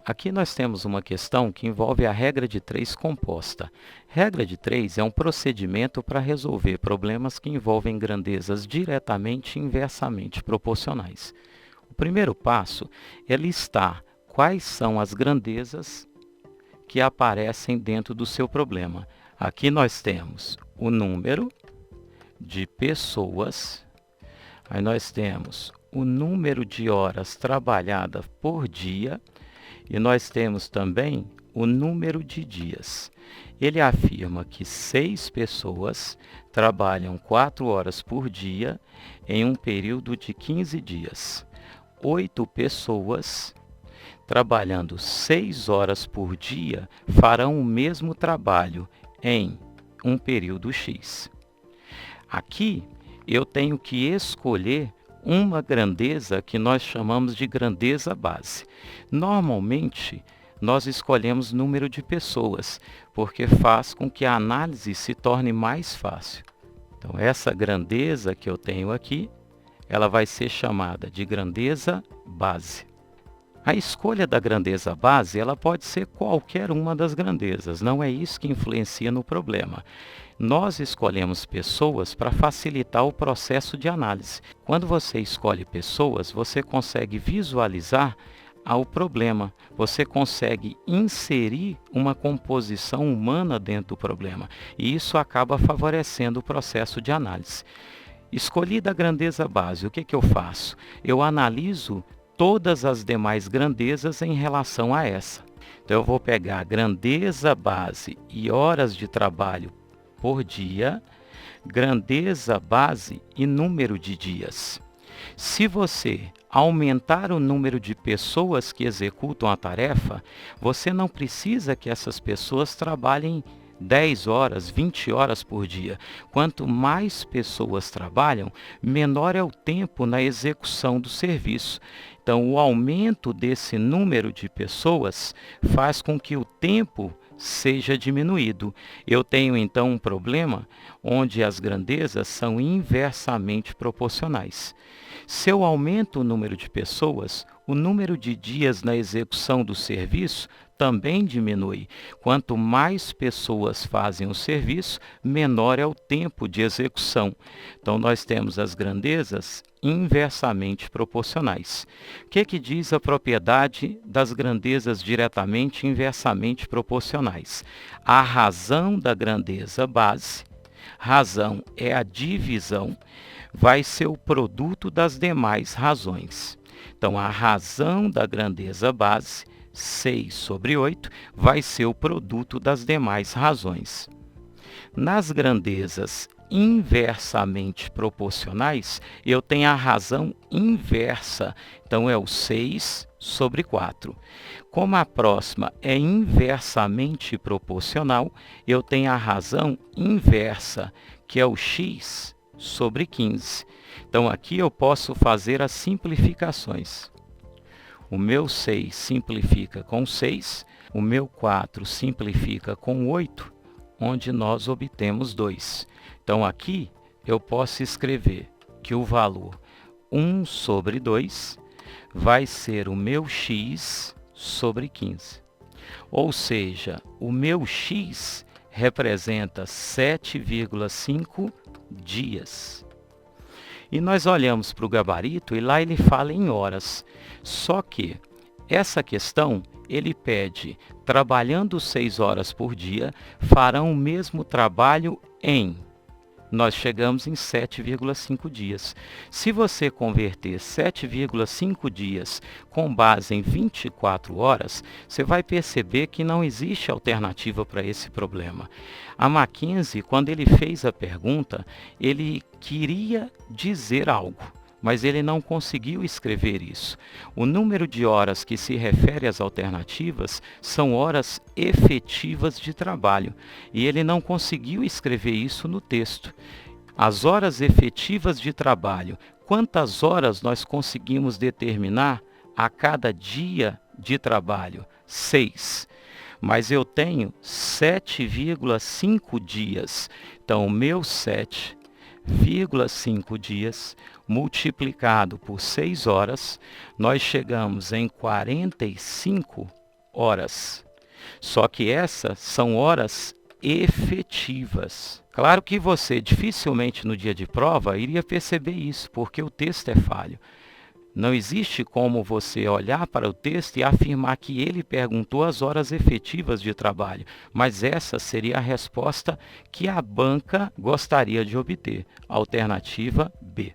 Aqui nós temos uma questão que envolve a regra de 3 composta. Regra de 3 é um procedimento para resolver problemas que envolvem grandezas diretamente e inversamente proporcionais. O primeiro passo é listar quais são as grandezas que aparecem dentro do seu problema. Aqui nós temos o número de pessoas, aí nós temos o número de horas trabalhadas por dia, e nós temos também o número de dias. Ele afirma que 6 pessoas trabalham 4 horas por dia em um período de 15 dias. 8 pessoas, trabalhando 6 horas por dia, farão o mesmo trabalho em um período X. Aqui eu tenho que escolher uma grandeza que nós chamamos de grandeza base. Normalmente, nós escolhemos número de pessoas, porque faz com que a análise se torne mais fácil. Então, essa grandeza que eu tenho aqui, ela vai ser chamada de grandeza base. A escolha da grandeza base, ela pode ser qualquer uma das grandezas, não é isso que influencia no problema. Nós escolhemos pessoas para facilitar o processo de análise. Quando você escolhe pessoas, você consegue visualizar o problema, você consegue inserir uma composição humana dentro do problema, e isso acaba favorecendo o processo de análise. Escolhida a grandeza base, o que eu faço? Eu analiso todas as demais grandezas em relação a essa. Então, eu vou pegar a grandeza base e horas de trabalho por dia, grandeza base e número de dias. Se você aumentar o número de pessoas que executam a tarefa, você não precisa que essas pessoas trabalhem 10 horas, 20 horas por dia. Quanto mais pessoas trabalham, menor é o tempo na execução do serviço. Então, o aumento desse número de pessoas faz com que o tempo seja diminuído. Eu tenho, então, um problema onde as grandezas são inversamente proporcionais. Se eu aumento o número de pessoas, o número de dias na execução do serviço também diminui. Quanto mais pessoas fazem o serviço, menor é o tempo de execução. Então, nós temos as grandezas inversamente proporcionais. O que diz a propriedade das grandezas diretamente e inversamente proporcionais? A razão da grandeza base, razão é a divisão, vai ser o produto das demais razões. Então, a razão da grandeza base, 6 sobre 8, vai ser o produto das demais razões. Nas grandezas inversamente proporcionais, eu tenho a razão inversa. Então, é o 6 sobre 4. Como a próxima é inversamente proporcional, eu tenho a razão inversa, que é o x sobre 15. Então, aqui eu posso fazer as simplificações. O meu 6 simplifica com 6, o meu 4 simplifica com 8, onde nós obtemos 2. Então, aqui eu posso escrever que o valor 1 sobre 2 vai ser o meu x sobre 15. Ou seja, o meu x representa 7,5 dias. E nós olhamos para o gabarito e lá ele fala em horas. Só que essa questão ele pede, trabalhando 6 horas por dia, farão o mesmo trabalho em... Nós chegamos em 7,5 dias. Se você converter 7,5 dias com base em 24 horas, você vai perceber que não existe alternativa para esse problema. A Mackenzie, quando ele fez a pergunta, ele queria dizer algo, mas ele não conseguiu escrever isso. O número de horas que se refere às alternativas são horas efetivas de trabalho, e ele não conseguiu escrever isso no texto. As horas efetivas de trabalho, quantas horas nós conseguimos determinar a cada dia de trabalho? 6. Mas eu tenho 7,5 dias. Então, o meu 7,5 dias multiplicado por 6 horas, nós chegamos em 45 horas. Só que essas são horas efetivas. Claro que você dificilmente no dia de prova iria perceber isso, porque o texto é falho. Não existe como você olhar para o texto e afirmar que ele perguntou as horas efetivas de trabalho, mas essa seria a resposta que a banca gostaria de obter. Alternativa B.